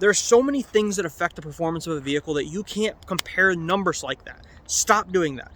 There's so many things that affect the performance of a vehicle that you can't compare numbers like that. Stop doing that.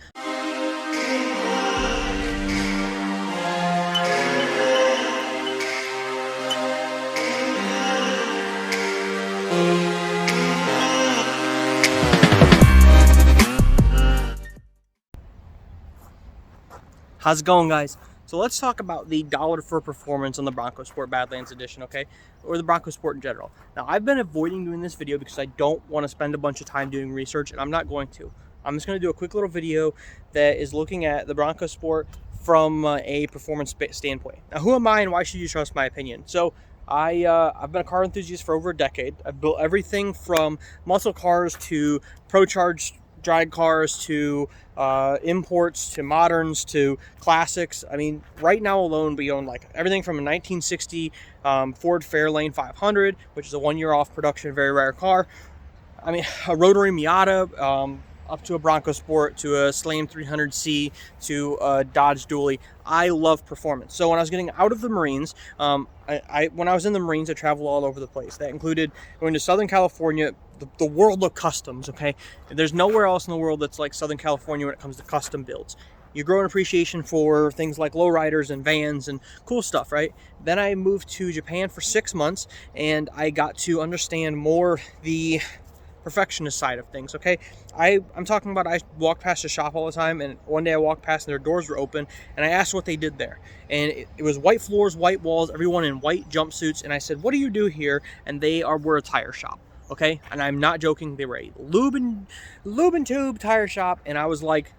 How's it going, guys? So let's talk about the dollar for performance on the Bronco Sport Badlands Edition, okay? Or the Bronco Sport in general. Now, I've been avoiding doing this video because I don't want to spend a bunch of time doing research, and I'm not going to. I'm just going to do a quick little video that is looking at the Bronco Sport from a performance standpoint. Now, who am I and why should you trust my opinion? So, I've been a car enthusiast for over a decade. I've built everything from muscle cars to pro-charged drag cars to imports to moderns to classics. I mean, right now alone we own like everything from a 1960 Ford Fairlane 500, which is a 1 year off production, very rare car. I mean, a rotary Miata, up to a Bronco Sport, to a Slam 300C, to a Dodge Dually. I love performance. So when I was getting out of the Marines, when I was in the Marines, I traveled all over the place. That included going to Southern California, the world of customs, okay? There's nowhere else in the world that's like Southern California when it comes to custom builds. You grow an appreciation for things like lowriders and vans and cool stuff, right? Then I moved to Japan for 6 months, and I got to understand more the perfectionist side of things, okay? I'm talking about, I walk past the shop all the time, and one day I walked past and their doors were open, and I asked what they did there. And it was white floors, white walls, everyone in white jumpsuits, and I said, what do you do here? And were a tire shop, okay? And I'm not joking, they were a lube and tube tire shop, and I was like,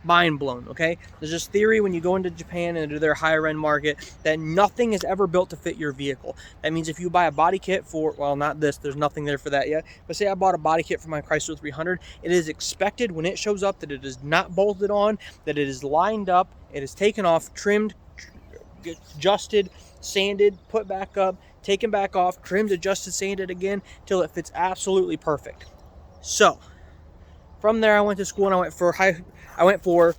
mind blown, okay? There's this theory when you go into Japan and into their higher end market that nothing is ever built to fit your vehicle. That means if you buy a body kit for, well, not this, there's nothing there for that yet, but say I bought a body kit for my Chrysler 300, it is expected when it shows up that it is not bolted on, that it is lined up, it is taken off, trimmed, adjusted, sanded, put back up, taken back off, trimmed, adjusted, sanded again, till it fits absolutely perfect. So, from there I went to school and I went for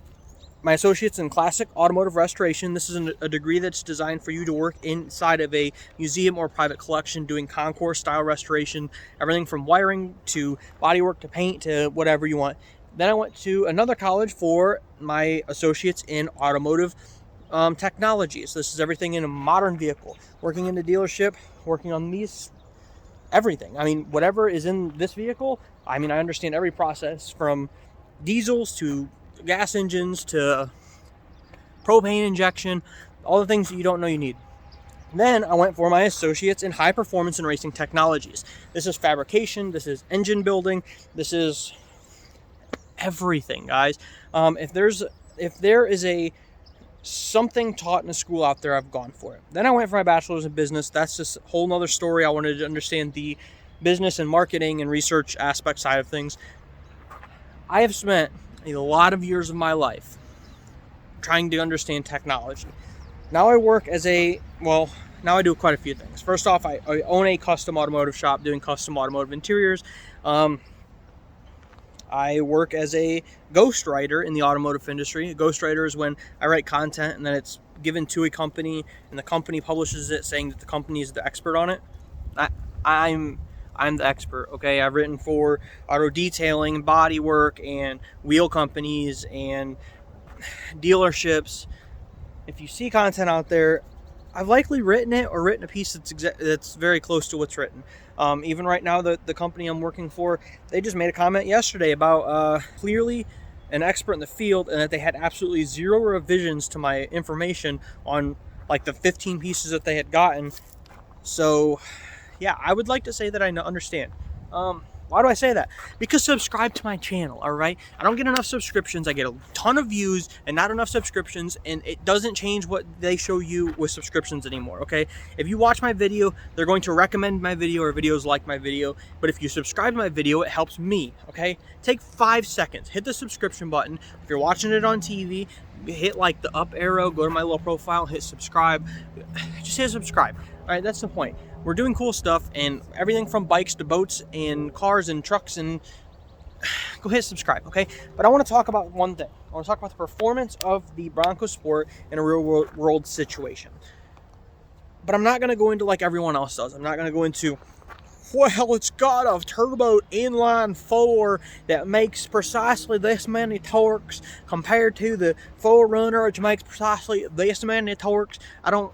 my associates in classic automotive restoration. This is a degree that's designed for you to work inside of a museum or private collection doing concourse style restoration, everything from wiring to bodywork to paint to whatever you want. Then I went to another college for my associates in automotive technology. So this is everything in a modern vehicle, working in the dealership, working on these, everything. I mean, whatever is in this vehicle, I mean, I understand every process from diesels to gas engines to propane injection, all the things that you don't know you need. Then I went for my associates in high performance and racing technologies. This is fabrication, this is engine building, this is everything, guys. If there is something taught in a school out there, I've gone for it. Then I went for my bachelor's in business. That's just a whole nother story. I wanted to understand the business and marketing and research aspect side of things. I have spent a lot of years of my life trying to understand technology. Now I work as now I do quite a few things. First off, I own a custom automotive shop doing custom automotive interiors. I work as a ghostwriter in the automotive industry. A ghostwriter is when I write content and then it's given to a company and the company publishes it saying that the company is the expert on it. I'm the expert, okay? I've written for auto detailing, body work, and wheel companies and dealerships. If you see content out there, I've likely written it or written a piece that's very close to what's written. Even right now, the company I'm working for, they just made a comment yesterday about clearly an expert in the field and that they had absolutely zero revisions to my information on like the 15 pieces that they had gotten. So yeah, I would like to say that I understand. Why do I say that? Because subscribe to my channel, all right? I don't get enough subscriptions. I get a ton of views and not enough subscriptions, and it doesn't change what they show you with subscriptions anymore, okay? If you watch my video, they're going to recommend my video or videos like my video, but if you subscribe to my video, it helps me, okay? Take 5 seconds, hit the subscription button. If you're watching it on TV, hit like the up arrow, go to my little profile, hit subscribe. Just hit subscribe, all right? That's the point. We're doing cool stuff and everything from bikes to boats and cars and trucks, and go hit subscribe, okay? But I want to talk about one thing. I want to talk about the performance of the Bronco Sport in a real world situation. But I'm not going to go into like everyone else does. I'm not going to go into well, it's got a turbo inline 4 that makes precisely this many torques compared to the 4Runner, which makes precisely this many torques. I don't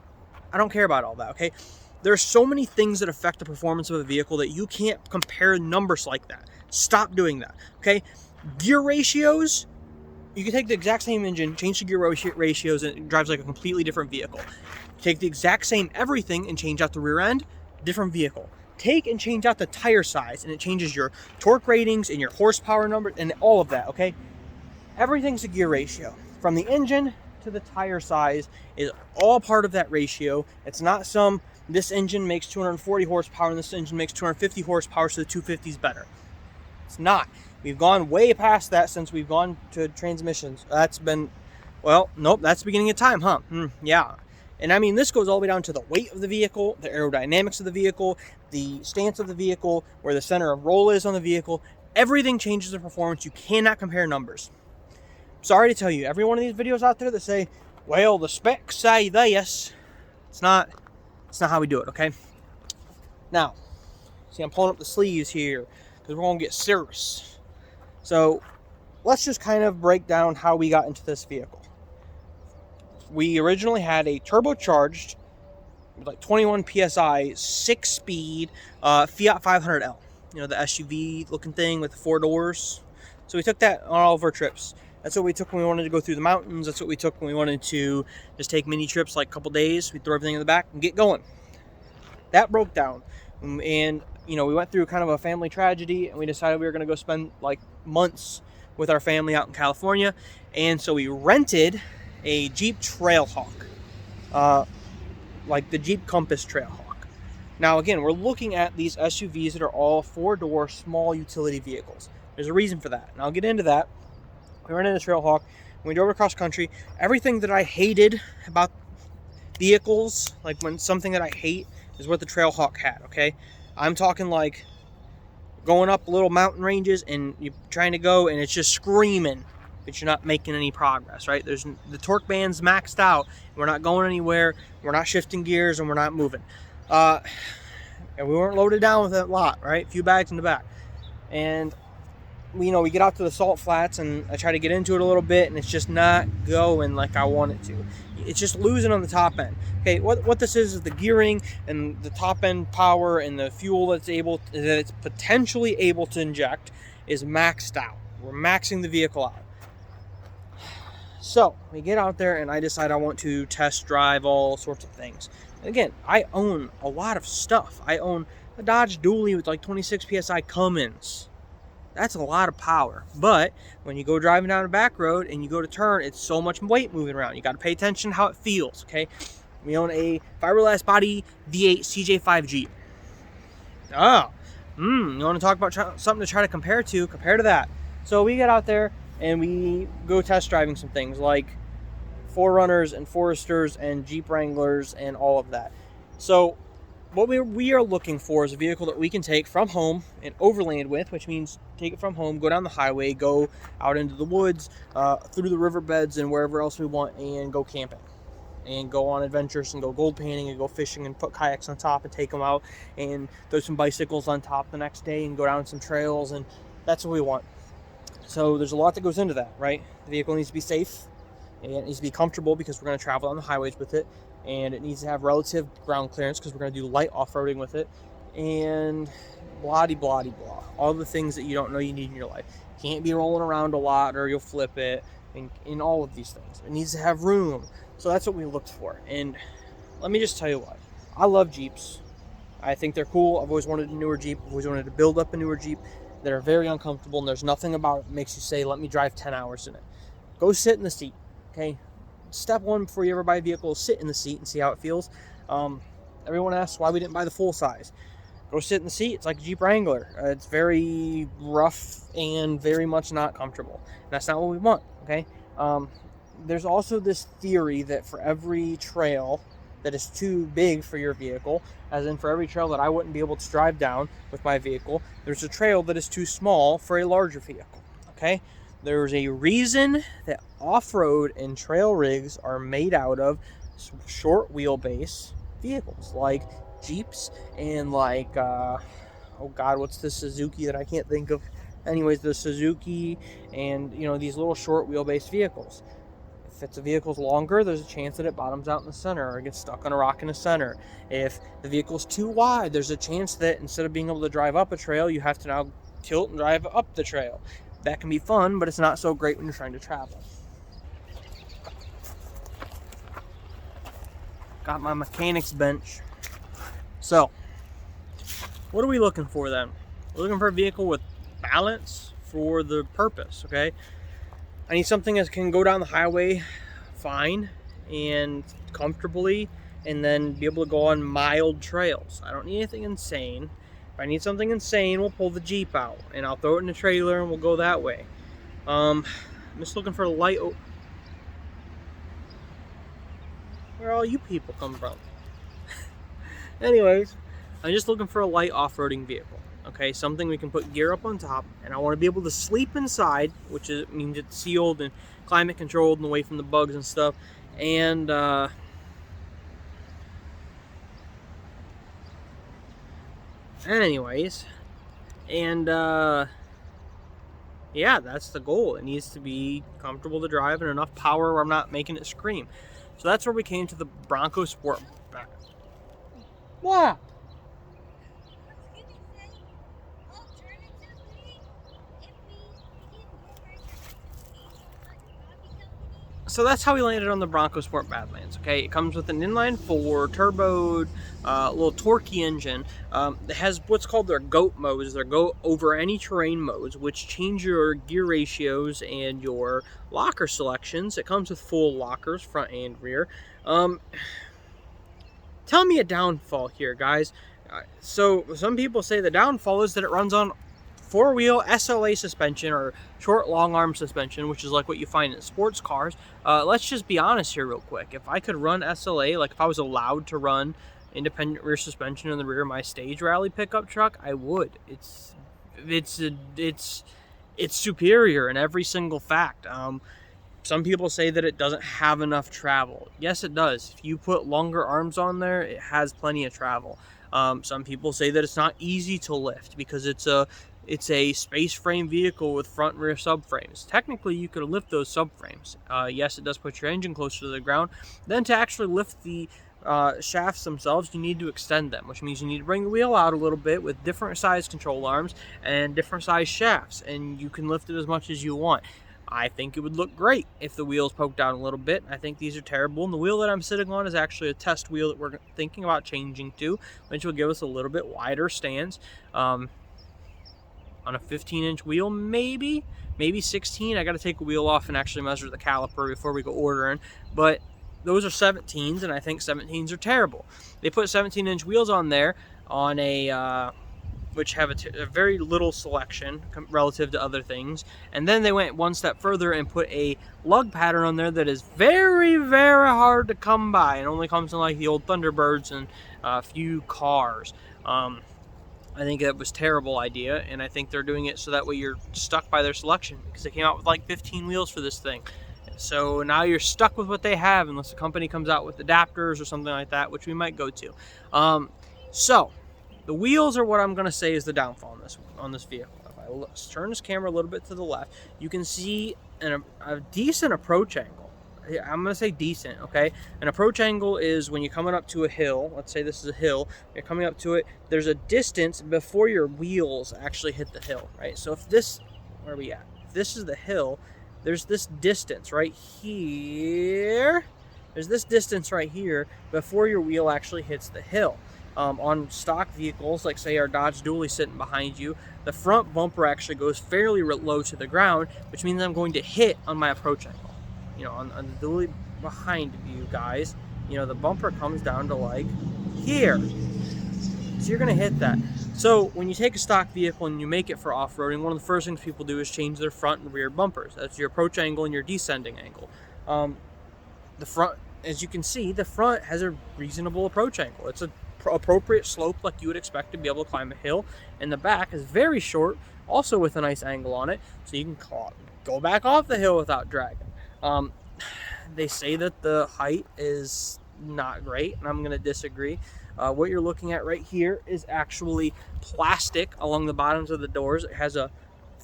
care about all that, okay? There's so many things that affect the performance of a vehicle that you can't compare numbers like that. Stop doing that, okay? Gear ratios, you can take the exact same engine, change the gear ratios, and it drives like a completely different vehicle. Take the exact same everything and change out the rear end, different vehicle. Take and change out the tire size, and it changes your torque ratings and your horsepower number and all of that, okay? Everything's a gear ratio. From the engine to the tire size is all part of that ratio. It's not some, this engine makes 240 horsepower and this engine makes 250 horsepower, so the 250 is better. It's not. We've gone way past that since we've gone to transmissions. That's been, well, nope, that's the beginning of time, huh? Yeah. And I mean, this goes all the way down to the weight of the vehicle, the aerodynamics of the vehicle, the stance of the vehicle, where the center of roll is on the vehicle. Everything changes the performance. You cannot compare numbers. Sorry to tell you, every one of these videos out there that say, well, the specs say this, it's not how we do it, okay? Now, see, I'm pulling up the sleeves here because we're going to get serious. So let's just kind of break down how we got into this vehicle. We originally had a turbocharged, like 21 PSI, 6-speed Fiat 500L. You know, the SUV looking thing with the 4 doors. So we took that on all of our trips. That's what we took when we wanted to go through the mountains. That's what we took when we wanted to just take mini trips, like a couple days. We throw everything in the back and get going. That broke down. And, you know, we went through kind of a family tragedy, and we decided we were going to go spend like months with our family out in California. And so we rented a Jeep Trailhawk, like the Jeep Compass Trailhawk. Now, again, we're looking at these SUVs that are all 4-door small utility vehicles. There's a reason for that, and I'll get into that. We rented a Trailhawk. We drove across country. Everything that I hated about vehicles, like when something that I hate, is what the Trailhawk had, okay? I'm talking like going up little mountain ranges and you're trying to go and it's just screaming, but you're not making any progress, right? There's the torque band's maxed out. We're not going anywhere. We're not shifting gears and we're not moving. And we weren't loaded down with a lot, right? A few bags in the back. And we get out to the salt flats and I try to get into it a little bit and it's just not going like I want it to. It's just losing on the top end. Okay, what this is the gearing and the top end power and the fuel that it's potentially able to inject is maxed out. We're maxing the vehicle out. So we get out there and I decide I want to test drive all sorts of things. And again, I own a lot of stuff. I own a Dodge Dually with like 26 PSI Cummins. That's a lot of power. But when you go driving down a back road and you go to turn, it's so much weight moving around. You got to pay attention to how it feels, okay? We own a fiberglass body V8 CJ5 Jeep. Oh, you want to talk about something to try to compare to that. So we get out there and we go test driving some things like 4Runners and Foresters and Jeep Wranglers and all of that. So what we are looking for is a vehicle that we can take from home and overland with, which means take it from home, go down the highway, go out into the woods, through the riverbeds and wherever else we want, and go camping and go on adventures and go gold panning and go fishing and put kayaks on top and take them out and throw some bicycles on top the next day and go down some trails, and that's what we want. So there's a lot that goes into that, right? The vehicle needs to be safe and it needs to be comfortable because we're going to travel on the highways with it. And it needs to have relative ground clearance because we're going to do light off-roading with it. And blah-de-blah-de-blah. All the things that you don't know you need in your life. You can't be rolling around a lot or you'll flip it. And in all of these things. It needs to have room. So that's what we looked for. And let me just tell you what. I love Jeeps. I think they're cool. I've always wanted a newer Jeep. I've always wanted to build up a newer Jeep. That are very uncomfortable. And there's nothing about it that makes you say, let me drive 10 hours in it. Go sit in the seat. Okay? Step one before you ever buy a vehicle is sit in the seat and see how it feels. Everyone asks why we didn't buy the full size. Go sit in the seat. It's like a Jeep Wrangler. It's very rough and very much not comfortable. And that's not what we want, okay? There's also this theory that for every trail that is too big for your vehicle, as in for every trail that I wouldn't be able to drive down with my vehicle, there's a trail that is too small for a larger vehicle, okay? There's a reason that off-road and trail rigs are made out of short wheelbase vehicles like Jeeps and like oh God, what's the Suzuki that I can't think of? Anyways, the Suzuki and, you know, these little short wheelbase vehicles. If it's a vehicle's longer, there's a chance that it bottoms out in the center or gets stuck on a rock in the center. If the vehicle's too wide, there's a chance that instead of being able to drive up a trail, you have to now tilt and drive up the trail. That can be fun, but it's not so great when you're trying to travel. Got my mechanic's bench. So, what are we looking for then? We're looking for a vehicle with balance for the purpose, okay? I need something that can go down the highway fine and comfortably, and then be able to go on mild trails. I don't need anything insane. If I need something insane, we'll pull the Jeep out, and I'll throw it in the trailer, and we'll go that way. I'm just looking for a light... Where all you people come from? Anyways, I'm just looking for a light off-roading vehicle. Okay, something we can put gear up on top, and I want to be able to sleep inside, which means it's sealed and climate controlled and away from the bugs and stuff. And anyways, and yeah, that's the goal. It needs to be comfortable to drive and enough power where I'm not making it scream. So that's where we came to the Bronco Sport. What? So that's how we landed on the Bronco Sport Badlands, okay? It comes with an inline-4, turboed, little torquey engine. It has what's called their GOAT modes, their go over any terrain modes, which change your gear ratios and your locker selections. It comes with full lockers, front and rear. Tell me a downfall here, guys. So some people say the downfall is that it runs on four-wheel SLA suspension, or short long arm suspension, which is like what you find in sports cars. Let's just be honest here real quick. If I could run SLA, like if I was allowed to run independent rear suspension in the rear of my stage rally pickup truck, I would. It's superior in every single fact. Some people say that it doesn't have enough travel. Yes, it does. If you put longer arms on there, it has plenty of travel. Some people say that it's not easy to lift because it's a space frame vehicle with front and rear subframes. Technically, you could lift those subframes. Yes, it does put your engine closer to the ground. Then to actually lift the shafts themselves, you need to extend them, which means you need to bring the wheel out a little bit with different size control arms and different size shafts, and you can lift it as much as you want. I think it would look great if the wheels poked out a little bit. I think these are terrible, and the wheel that I'm sitting on is actually a test wheel that we're thinking about changing to, which will give us a little bit wider stance. On a 15-inch wheel, maybe 16. I got to take a wheel off and actually measure the caliper before we go ordering, but those are 17s, and I think 17s are terrible. They put 17-inch wheels on there on a which have a very little selection relative to other things, and then they went one step further and put a lug pattern on there that is very, very hard to come by, and only comes in like the old Thunderbirds and a few cars. I think that was a terrible idea, and I think they're doing it so that way you're stuck by their selection, because they came out with like 15 wheels for this thing. So now you're stuck with what they have unless the company comes out with adapters or something like that, which we might go to. So the wheels are what I'm going to say is the downfall on this vehicle. If I turn this camera a little bit to the left, you can see a decent approach angle. I'm going to say decent, okay? An approach angle is when you're coming up to a hill. Let's say this is a hill. You're coming up to it. There's a distance before your wheels actually hit the hill, right? So if this, where are we at? If this is the hill, there's this distance right here. There's this distance right here before your wheel actually hits the hill. On stock vehicles, like say our Dodge Dually sitting behind you, the front bumper actually goes fairly low to the ground, which means I'm going to hit on my approach angle. You know, on the Dually behind you guys, you know, the bumper comes down to like here. So you're going to hit that. So when you take a stock vehicle and you make it for off-roading, one of the first things people do is change their front and rear bumpers. That's your approach angle and your descending angle. The front, as you can see, the front has a reasonable approach angle. It's an appropriate slope like you would expect to be able to climb a hill. And the back is very short, also with a nice angle on it, so you can go back off the hill without dragging. They say that the height is not great, and I'm going to disagree. What you're looking at right here is actually plastic along the bottoms of the doors. It has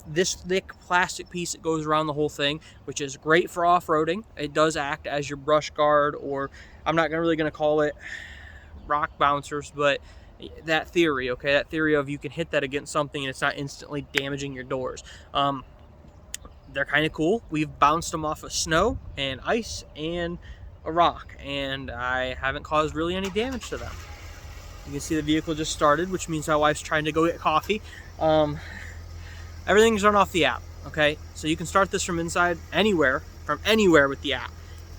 this thick plastic piece that goes around the whole thing, which is great for off-roading. It does act as your brush guard, or I'm not really going to call it rock bouncers, but that theory, okay, that theory of you can hit that against something and it's not instantly damaging your doors. They're kind of cool. We've bounced them off of snow and ice and a rock, and I haven't caused really any damage to them. You can see the vehicle just started, which means my wife's trying to go get coffee. Everything's run off the app, okay? So you can start this from inside, from anywhere with the app.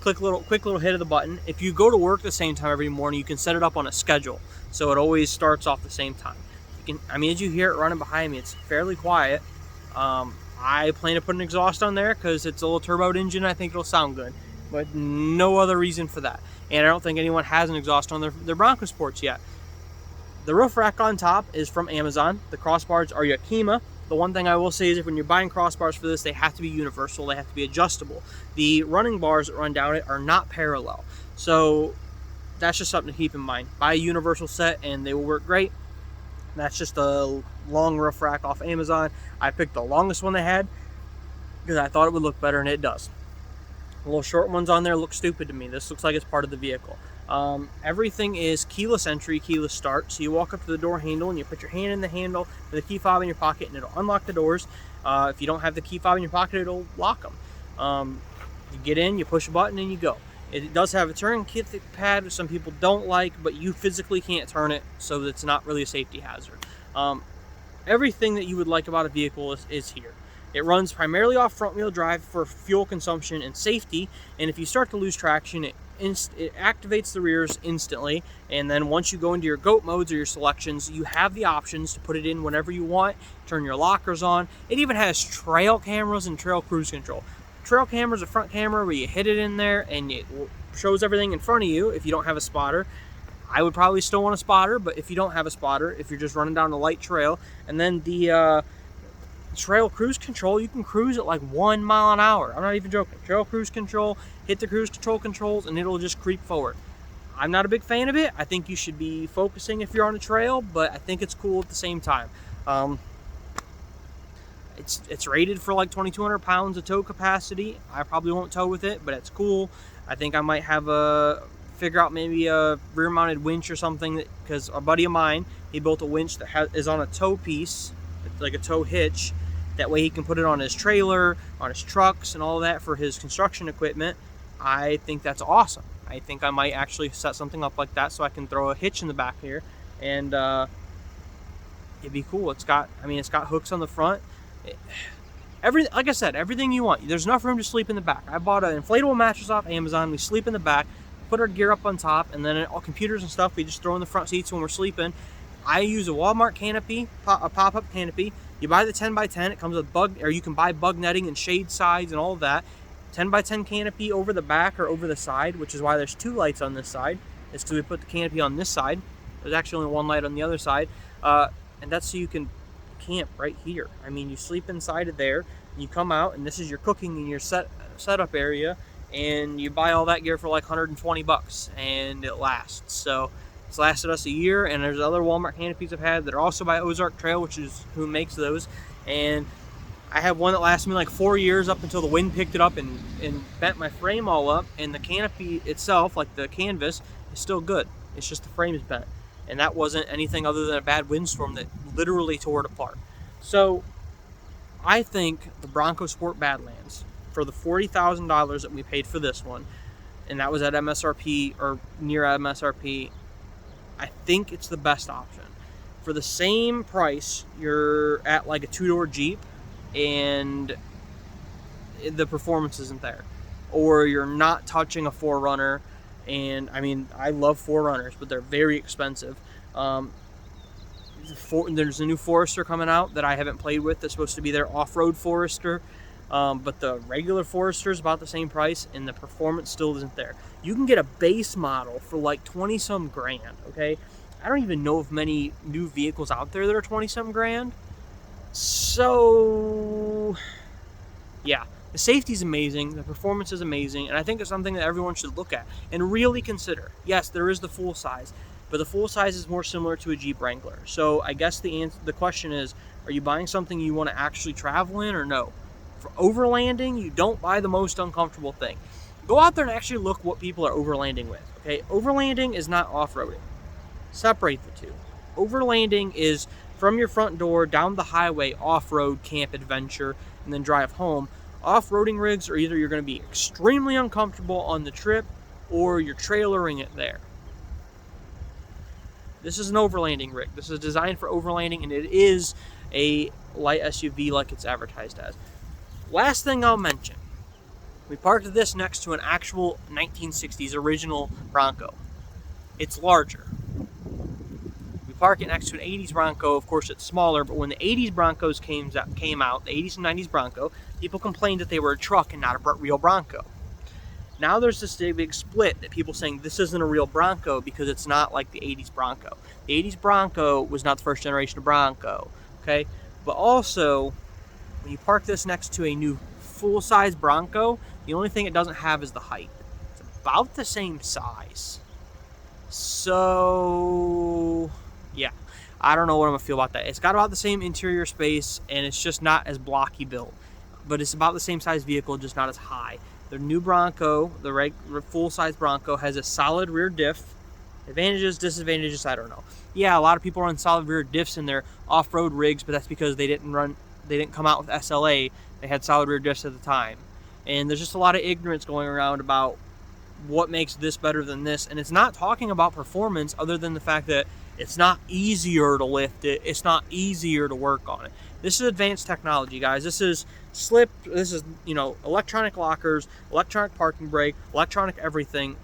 Quick little hit of the button. If you go to work the same time every morning, you can set it up on a schedule, so it always starts off the same time. As you hear it running behind me, it's fairly quiet. I plan to put an exhaust on there because it's a little turboed engine. I think it'll sound good, but no other reason for that. And I don't think anyone has an exhaust on their Bronco Sports yet. The roof rack on top is from Amazon. The crossbars are Yakima. The one thing I will say is if when you're buying crossbars for this, they have to be universal. They have to be adjustable. The running bars that run down it are not parallel. So that's just something to keep in mind. Buy a universal set and they will work great. That's just a long roof rack off Amazon. I picked the longest one they had because I thought it would look better, and it does. The little short ones on there look stupid to me. This looks like it's part of the vehicle. Everything is keyless entry, keyless start. So you walk up to the door handle and you put your hand in the handle with a key fob in your pocket, and it'll unlock the doors. If you don't have the key fob in your pocket, it'll lock them. You get in, you push a button, and you go. It does have a turn kit pad, which some people don't like, but you physically can't turn it, so it's not really a safety hazard. Everything that you would like about a vehicle is here. It runs primarily off front-wheel drive for fuel consumption and safety, and if you start to lose traction, it activates the rears instantly, and then once you go into your GOAT modes or your selections, you have the options to put it in whenever you want, turn your lockers on. It even has trail cameras and trail cruise control. Trail camera is a front camera where you hit it in there and it shows everything in front of you if you don't have a spotter. I would probably still want a spotter, but if you don't have a spotter, if you're just running down a light trail, and then the trail cruise control, you can cruise at like 1 mile an hour. I'm not even joking. Trail cruise control, hit the cruise control controls, and it'll just creep forward. I'm not a big fan of it. I think you should be focusing if you're on a trail, but I think it's cool at the same time. It's rated for like 2,200 pounds of tow capacity. I probably won't tow with it, but it's cool. I think I might figure out maybe a rear-mounted winch or something, because a buddy of mine, he built a winch that is on a tow piece, like a tow hitch. That way he can put it on his trailer, on his trucks, and all that for his construction equipment. I think that's awesome. I think I might actually set something up like that so I can throw a hitch in the back here, and it'd be cool. It's got hooks on the front. Like I said, everything you want. There's enough room to sleep in the back. I bought an inflatable mattress off Amazon. We sleep in the back, put our gear up on top, and then all computers and stuff we just throw in the front seats when we're sleeping. I use a Walmart canopy, a pop-up canopy. You buy the 10x10. It comes with you can buy bug netting and shade sides and all of that. 10x10 canopy over the back or over the side, which is why there's 2 lights on this side. It's because we put the canopy on this side. There's actually only 1 light on the other side, and that's so you can camp right here. You sleep inside of there, and you come out, and this is your cooking and your setup area, and you buy all that gear for like 120 bucks, and it lasts. So it's lasted us a year, and there's other Walmart canopies I've had that are also by Ozark Trail, which is who makes those, and I have one that lasted me like 4 years up until the wind picked it up and bent my frame all up, and the canopy itself, like the canvas, is still good. It's just the frame is bent. And that wasn't anything other than a bad windstorm that literally tore it apart. So I think the Bronco Sport Badlands, for the $40,000 that we paid for this one, and that was at MSRP or near MSRP, I think it's the best option. For the same price, you're at like a 2-door Jeep, and the performance isn't there. Or you're not touching a 4Runner. And I love 4Runners, but they're very expensive. There's a new Forester coming out that I haven't played with. That's supposed to be their off-road Forester, but the regular Forester is about the same price, and the performance still isn't there. You can get a base model for like 20-some grand. Okay, I don't even know of many new vehicles out there that are 20-some grand. So yeah. The safety is amazing, the performance is amazing, and I think it's something that everyone should look at and really consider. Yes, there is the full size. but the full size is more similar to a Jeep Wrangler. So I guess the question is, are you buying something you want to actually travel in or no? For overlanding, you don't buy the most uncomfortable thing. Go out there and actually look what people are overlanding with, okay? Overlanding is not off-roading. Separate the two. Overlanding is from your front door down the highway, off-road, camp, adventure, and then drive home. Off-roading rigs are either you're going to be extremely uncomfortable on the trip or you're trailering it there. This is an overlanding rig. This is designed for overlanding, and it is a light SUV like it's advertised as. Last thing I'll mention, we parked this next to an actual 1960s original Bronco. It's larger. We park it next to an 80s Bronco. Of course, it's smaller, but when the 80s Broncos came out, the 80s and 90s Bronco, people complained that they were a truck and not a real Bronco. Now there's this big split that people saying this isn't a real Bronco because it's not like the 80s Bronco. The 80s Bronco was not the first generation of Bronco, okay? But also, when you park this next to a new full-size Bronco, the only thing it doesn't have is the height. It's about the same size. So, yeah. I don't know what I'm going to feel about that. It's got about the same interior space, and it's just not as blocky built. But it's about the same size vehicle, just not as high. The new Bronco, the full-size Bronco, has a solid rear diff. Advantages, disadvantages, I don't know. Yeah, a lot of people run solid rear diffs in their off-road rigs, but that's because they didn't come out with SLA. They had solid rear diffs at the time. And there's just a lot of ignorance going around about what makes this better than this. And it's not talking about performance other than the fact that it's not easier to lift it. It's not easier to work on it. This is advanced technology, guys. This is electronic lockers, electronic parking brake, electronic everything,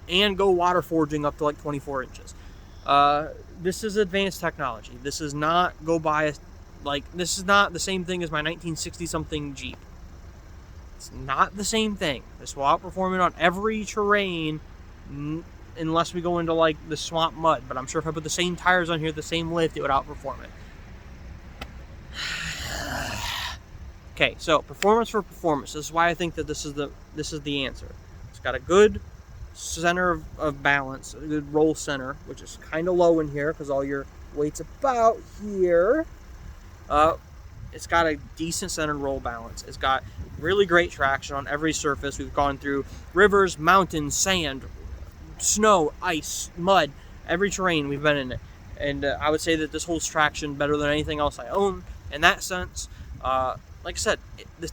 and go water forging up to like 24 inches. This is advanced technology. This is not this is not the same thing as my 1960 something Jeep. It's not the same thing. This will outperform it on every terrain, unless we go into like the swamp mud. But I'm sure if I put the same tires on here, the same lift, it would outperform it. Okay, so performance for performance. This is why I think that this is the answer. It's got a good center of balance, a good roll center, which is kind of low in here because all your weight's about here. It's got a decent center roll balance. It's got really great traction on every surface. We've gone through rivers, mountains, sand, snow, ice, mud, every terrain we've been in it. And I would say that this holds traction better than anything else I own in that sense. Like I said,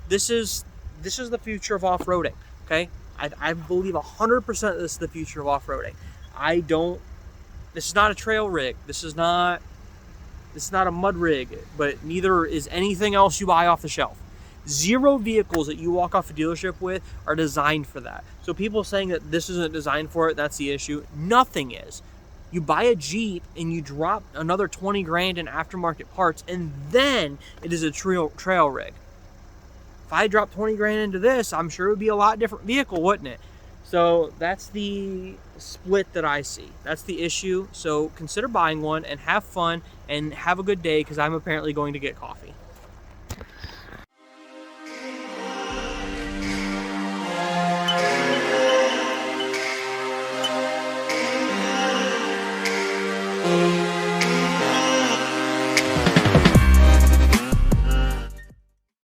this is the future of off-roading, okay? I believe 100% this is the future of off-roading. This is not a trail rig. This is not a mud rig, but neither is anything else you buy off the shelf. Zero vehicles that you walk off a dealership with are designed for that. So people saying that this isn't designed for it, that's the issue. Nothing is. You buy a Jeep and you drop another 20 grand in aftermarket parts, and then it is a trail rig. If I dropped 20 grand into this, I'm sure it would be a lot different vehicle, wouldn't it? So that's the split that I see. That's the issue. So consider buying one and have fun and have a good day, because I'm apparently going to get coffee.